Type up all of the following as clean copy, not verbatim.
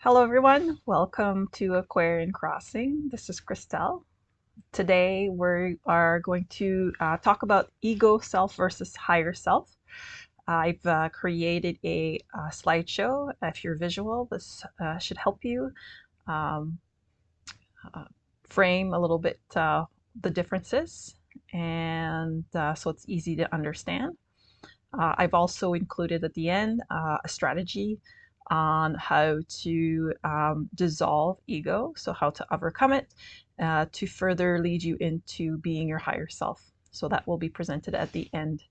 Hello everyone, welcome to Aquarian Crossing. This is Christelle. Today we are going to talk about ego self versus higher self. I've created a slideshow. If you're visual, this should help you um, uh, frame a little bit the differences, and so it's easy to understand. I've also included at the end a strategy on how to dissolve ego, so how to overcome it to further lead you into being your higher self. So that will be presented at the end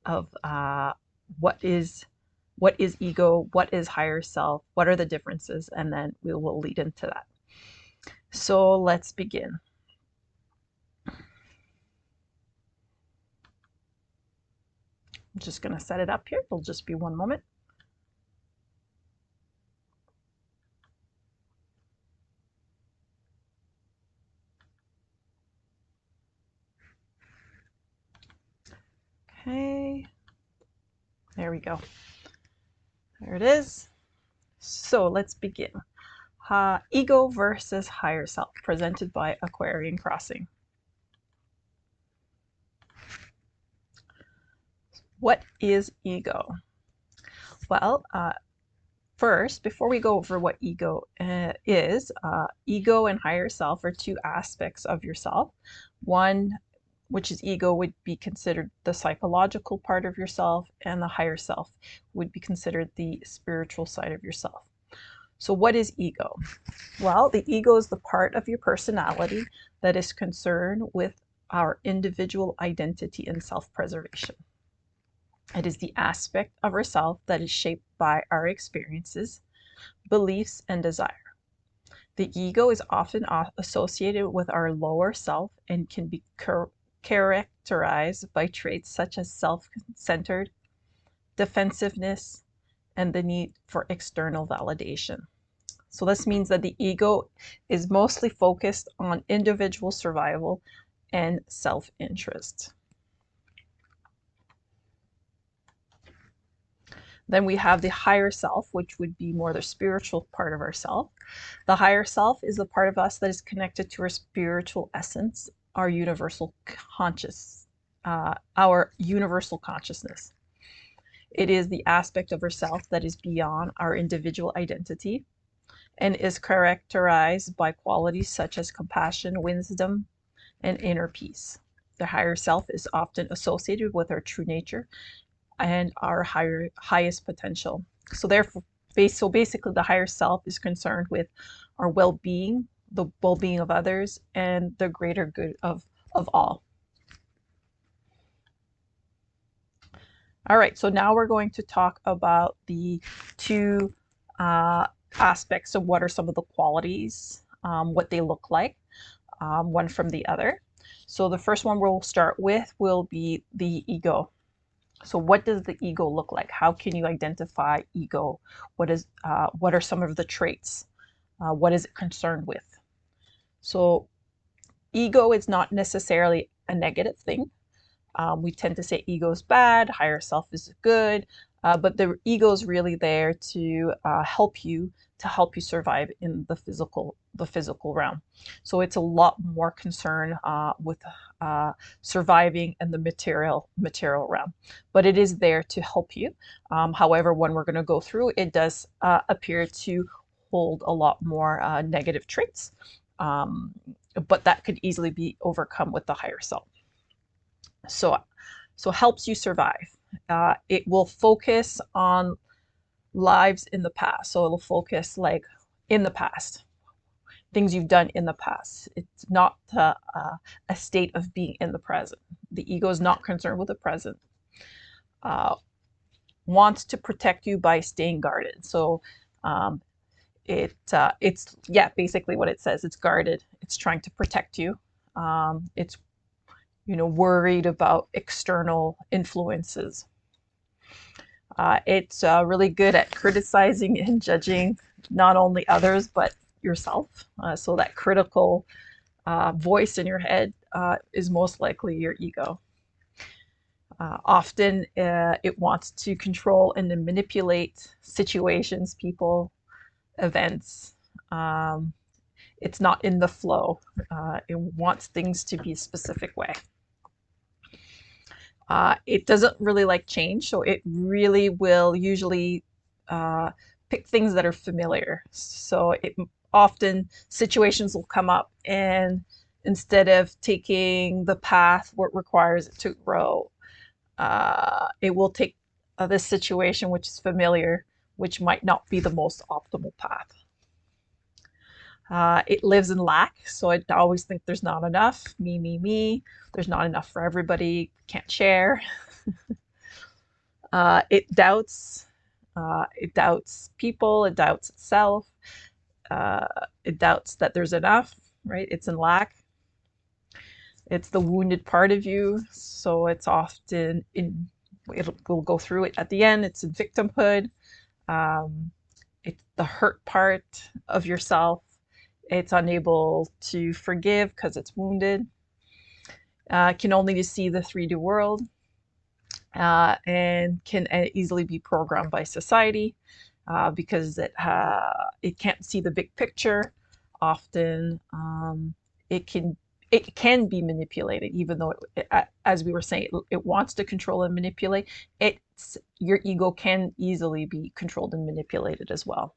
of what is ego, what is higher self, what are the differences, and then we will lead into that. So let's begin. I'm just going to set it up here. It'll just be one moment. Okay, there we go. There it is. So let's begin. Ego versus higher self, presented by Aquarian Crossing. What is ego? Well, first, before we go over what ego is, ego and higher self are two aspects of yourself. One, which is ego, would be considered the psychological part of yourself, and the higher self would be considered the spiritual side of yourself. So what is ego? Well, the ego is the part of your personality that is concerned with our individual identity and self-preservation. It is the aspect of ourself that is shaped by our experiences, beliefs, and desire. The ego is often associated with our lower self and can be characterized by traits such as self-centered, defensiveness, and the need for external validation. So this means that the ego is mostly focused on individual survival and self-interest. Then we have the higher self, which would be more the spiritual part of ourself. The higher self is the part of us that is connected to our spiritual essence, our universal consciousness. It is the aspect of ourself that is beyond our individual identity and is characterized by qualities such as compassion, wisdom, and inner peace. The higher self is often associated with our true nature and our highest potential. So basically the higher self is concerned with our well-being, the well-being of others, and the greater good of all. All right, so now we're going to talk about the two aspects of what are some of the qualities, what they look like, one from the other. So the first one we'll start with will be the ego. So what does the ego look like? How can you identify ego? What are some of the traits? What is it concerned with? So ego is not necessarily a negative thing. We tend to say ego is bad, higher self is good, but the ego is really there to help you survive in the physical realm. So it's a lot more concerned with surviving in the material realm, but it is there to help you. However, when we're going to go through, it does appear to hold a lot more negative traits, but that could easily be overcome with the higher self. So helps you survive. It will focus on lives in the past. So it'll focus like in the past, things you've done in the past. It's not a state of being in the present. The ego is not concerned with the present. Wants to protect you by staying guarded. So it's basically what it says. It's guarded. It's trying to protect you. It's worried about external influences. It's really good at criticizing and judging not only others, but yourself. So that critical voice in your head is most likely your ego. Often it wants to control and to manipulate situations, people, events. Um, it's not in the flow. It wants things to be a specific way. It doesn't really like change, so it really will usually uh, pick things that are familiar. So it often situations will come up, and instead of taking the path where it requires it to grow, it will take this situation which is familiar, which might not be the most optimal path. It lives in lack, so I always think there's not enough. Me, me, me. There's not enough for everybody. Can't share. It doubts. It doubts people. It doubts itself. Uh, it doubts that there's enough. Right? It's in lack. It's the wounded part of you, so it's often in. We'll go through it at the end. It's in victimhood. Um, it's the hurt part of yourself. It's unable to forgive because it's wounded. Can only see the 3D world, and can easily be programmed by society because it can't see the big picture. Often, it can it can be manipulated, even though as we were saying, it wants to control and manipulate. Your ego can easily be controlled and manipulated as well.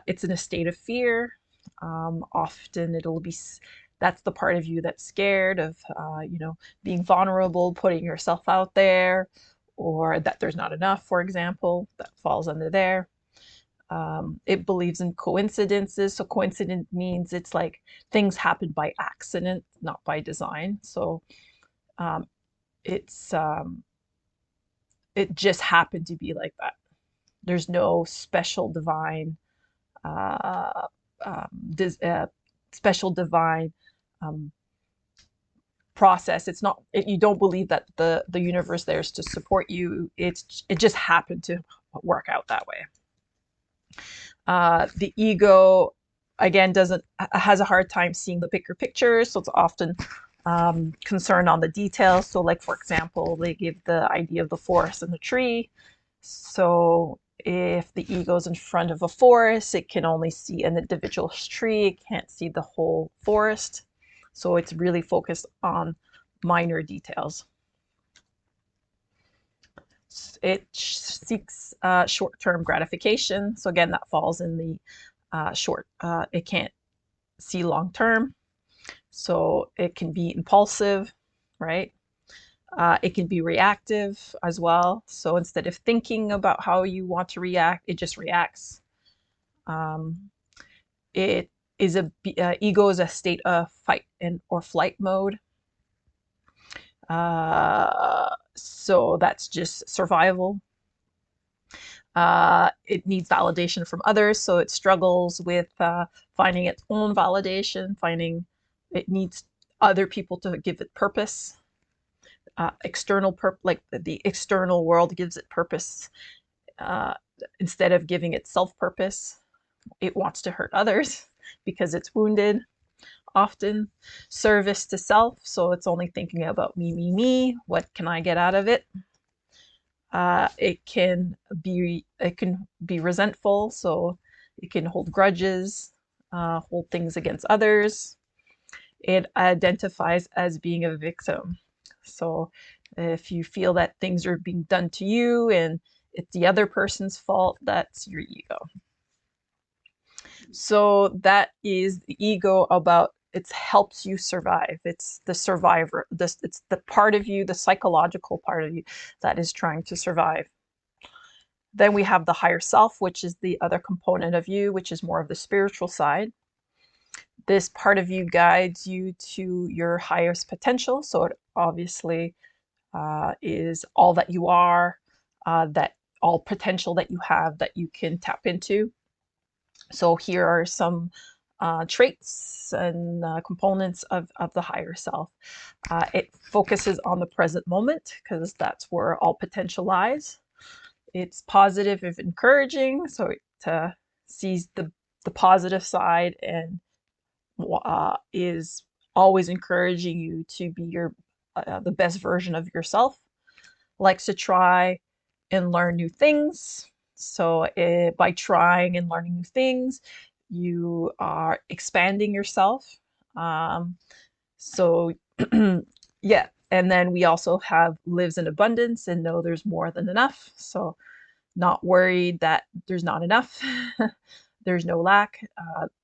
It's in a state of fear. Often it'll be that's the part of you that's scared of, being vulnerable, putting yourself out there, or that there's not enough, for example, that falls under there. It believes in coincidences. So coincident means it's like things happen by accident, not by design. So um, it's it just happened to be like that. There's no special divine uh, um, dis- uh, special divine um, process. It's not. You don't believe that the universe there is to support you. It just happened to work out that way. The ego, again, doesn't has a hard time seeing the bigger picture, so it's often concerned on the details. So, like for example, they give the idea of the forest and the tree. So if the ego is in front of a forest, it can only see an individual tree. It can't see the whole forest. So it's really focused on minor details. It seeks short-term gratification. So again, that falls in the short. It can't see long-term. So it can be impulsive, right? It can be reactive as well. So instead of thinking about how you want to react, it just reacts. Um, it is ego is a state of fight and or flight mode. So that's just survival. It needs validation from others, so it struggles with finding its own validation, finding it needs other people to give it purpose. Like the external world gives it purpose uh, instead of giving it self-purpose. It wants to hurt others because it's wounded. Often service to self, so it's only thinking about me, me, me. What can I get out of it? It can be resentful, so it can hold grudges, hold things against others. It identifies as being a victim. So if you feel that things are being done to you and it's the other person's fault, that's your ego. So that is the ego about it helps you survive. It's the survivor. It's the part of you, the psychological part of you that is trying to survive. Then we have the higher self, which is the other component of you, which is more of the spiritual side. This part of you guides you to your highest potential. So it obviously is all that you are, that all potential that you have that you can tap into. So here are some traits and components of the higher self. It focuses on the present moment because that's where all potential lies. It's positive and encouraging, so it sees the positive side and is always encouraging you to be the best version of yourself. Likes to try and learn new things. So by trying and learning new things, you are expanding yourself. So yeah, and then we also have lives in abundance and know there's more than enough. So not worried that there's not enough. There's no lack.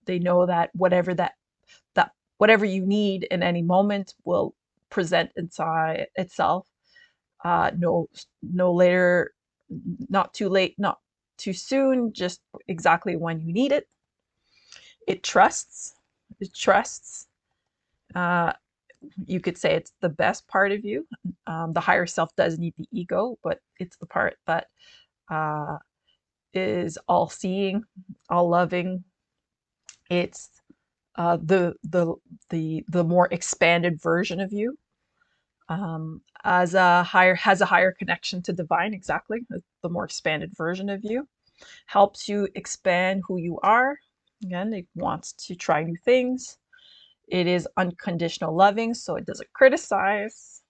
They know that whatever you need in any moment will present inside itself. No later, not too late, not too soon, just exactly when you need it. It trusts. It trusts. Uh, you could say it's the best part of you. The higher self does need the ego, but it's the part that uh, is all seeing, all loving. It's the more expanded version of you. As a higher has a higher connection to divine, exactly. The more expanded version of you helps you expand who you are. Again, it wants to try new things. It is unconditional loving, so it doesn't criticize.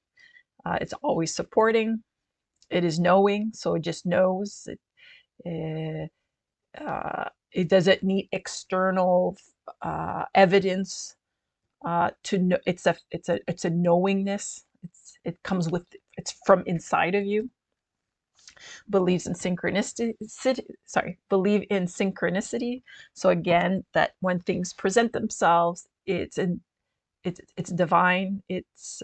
It's always supporting. It is knowing, so it just knows. It doesn't need external evidence to know. It's a knowingness. It comes with, it's from inside of you. Believes in synchronicity. Believe in synchronicity. So again, that when things present themselves, it's divine. It's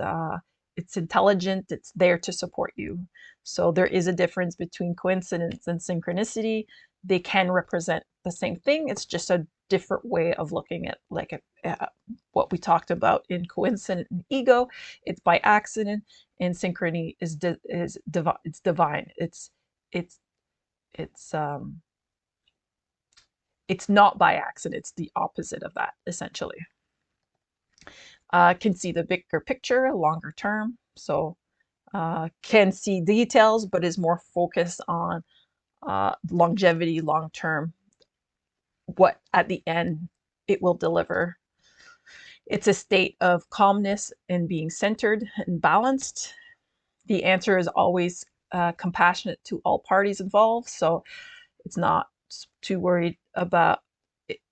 intelligent. It's there to support you. So there is a difference between coincidence and synchronicity. They can represent the same thing. It's just a different way of looking at what we talked about in coincidence and ego. It's by accident, and synchrony is divine. It's divine. It's it's um it's not by accident. It's the opposite of that, essentially. Can see the bigger picture, longer term. So can see details, but is more focused on longevity, long term, what at the end it will deliver. It's a state of calmness and being centered and balanced. The answer is always compassionate to all parties involved. So it's not too worried about,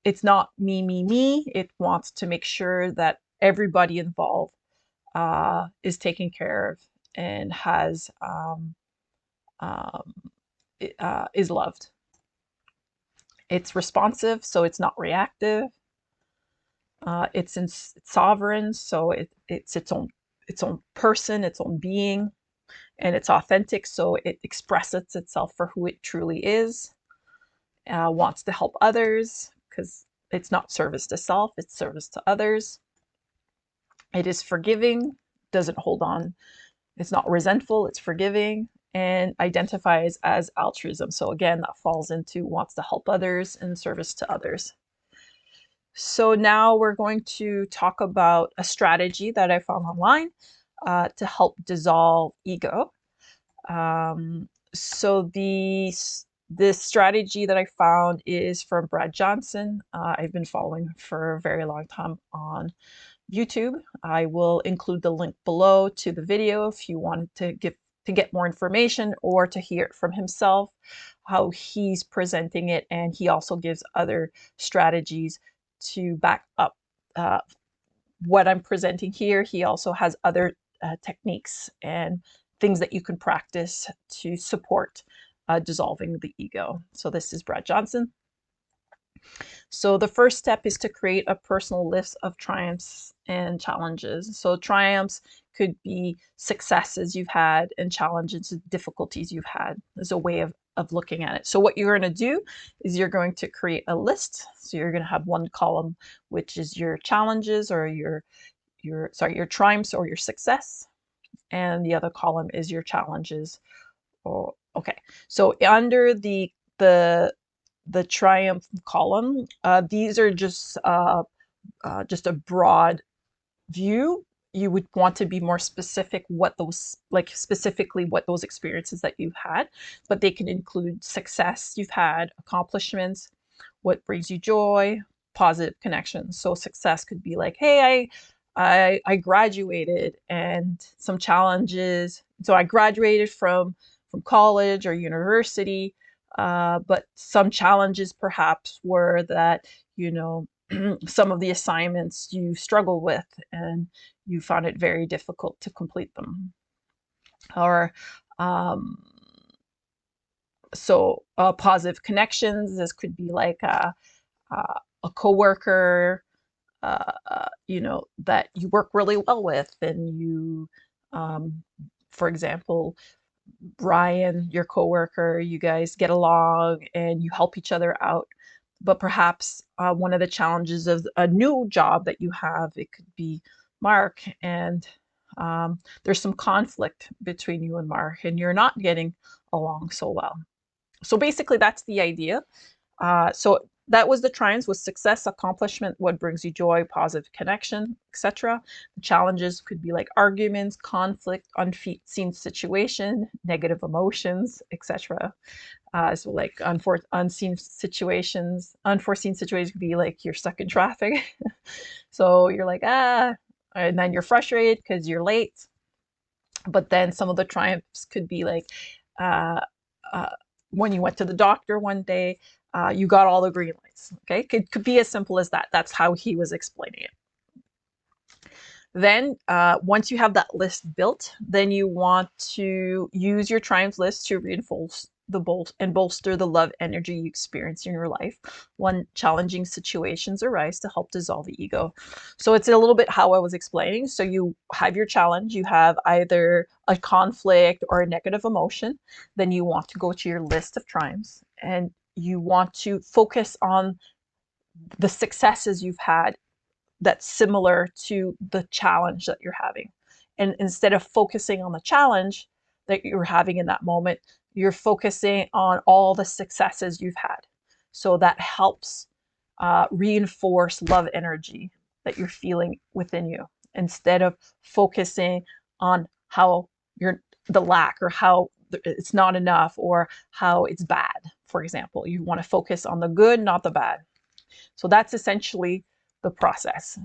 it's not me. It wants to make sure that everybody involved is taken care of and um, is loved. It's responsive, so it's not reactive. It's sovereign, so it's its own person, its own being, and it's authentic, so it expresses itself for who it truly is. Wants to help others because it's not service to self; it's service to others. It is forgiving, doesn't hold on. It's not resentful, it's forgiving, and identifies as altruism. So again, that falls into wants to help others and service to others. So now we're going to talk about a strategy that I found online to help dissolve ego. So this strategy that I found is from Brad Johnson. I've been following for a very long time on YouTube. I will include the link below to the video if you wanted to get more information or to hear it from himself, how he's presenting it. And he also gives other strategies to back up what I'm presenting here. He also has other techniques and things that you can practice to support dissolving the ego. So this is Brad Johnson. So the first step is to create a personal list of triumphs and challenges. So triumphs could be successes you've had and challenges and difficulties you've had as a way of looking at it. So what you're going to do is you're going to create a list. So you're going to have one column, which is your challenges or your triumphs or your success. And the other column is your challenges. Oh, okay. So under the triumph column, these are just a broad view. You would want to be more specific specifically what those experiences that you've had, but they can include success you've had, accomplishments, what brings you joy, positive connections. So success could be like, hey, I graduated, and some challenges. So I graduated from college or university. But some challenges perhaps were that, you know, some of the assignments you struggle with and you found it very difficult to complete them. Or um, positive connections, this could be like a coworker, you know, that you work really well with, and you, um, for example, Brian, your coworker, you guys get along and you help each other out. But perhaps one of the challenges of a new job that you have, it could be Mark, and there's some conflict between you and Mark, and you're not getting along so well. So basically, that's the idea. So that was the triumphs: was success, accomplishment, what brings you joy, positive connection, etc. The challenges could be like arguments, conflict, unforeseen situation, negative emotions, etc. So like unforeseen situations could be like you're stuck in traffic. So you're like, and then you're frustrated because you're late. But then some of the triumphs could be like, uh, uh, when you went to the doctor one day, you got all the green lights. Okay, could be as simple as that. That's how he was explaining it. Then once you have that list built, then you want to use your triumphs list to reinforce and bolster the love energy you experience in your life when challenging situations arise to help dissolve the ego. So it's a little bit how I was explaining. So you have your challenge, you have either a conflict or a negative emotion, then you want to go to your list of triumphs and you want to focus on the successes you've had that's similar to the challenge that you're having. And instead of focusing on the challenge that you're having in that moment, you're focusing on all the successes you've had. So that helps reinforce love energy that you're feeling within you, instead of focusing on how you're the lack, or how it's not enough, or how it's bad. For example, you want to focus on the good, not the bad. So that's essentially the process.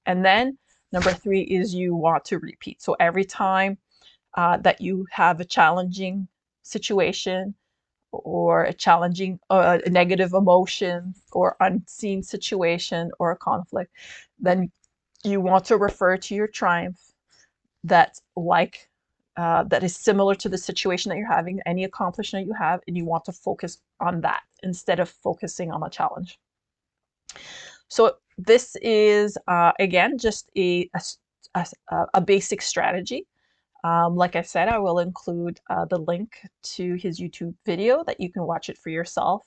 And then number 3 is you want to repeat. So every time that you have a challenging situation, or a challenging, a negative emotion, or unseen situation, or a conflict, then you want to refer to your triumph that's like, that is similar to the situation that you're having, any accomplishment you have, and you want to focus on that instead of focusing on the challenge. So this is, again, just a basic strategy. Like I said, I will include the link to his YouTube video that you can watch it for yourself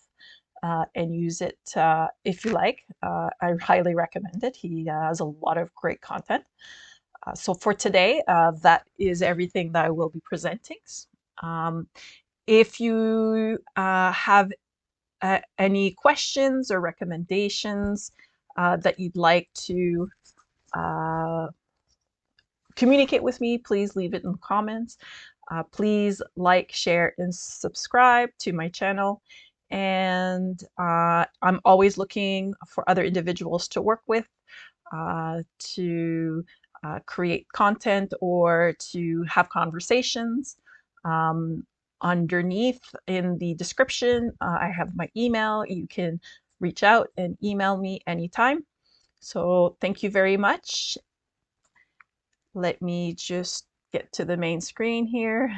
and use it if you like. I highly recommend it. He has a lot of great content. So for today, that is everything that I will be presenting. If you have any questions or recommendations that you'd like to communicate with me, please leave it in the comments. Please like, share, and subscribe to my channel. And I'm always looking for other individuals to work with, to create content, or to have conversations. Underneath in the description, I have my email. You can reach out and email me anytime. So thank you very much. Let me just get to the main screen here.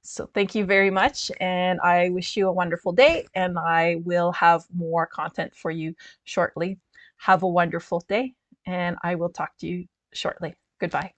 So thank you very much, and I wish you a wonderful day, and I will have more content for you shortly. Have a wonderful day, and I will talk to you shortly. Goodbye.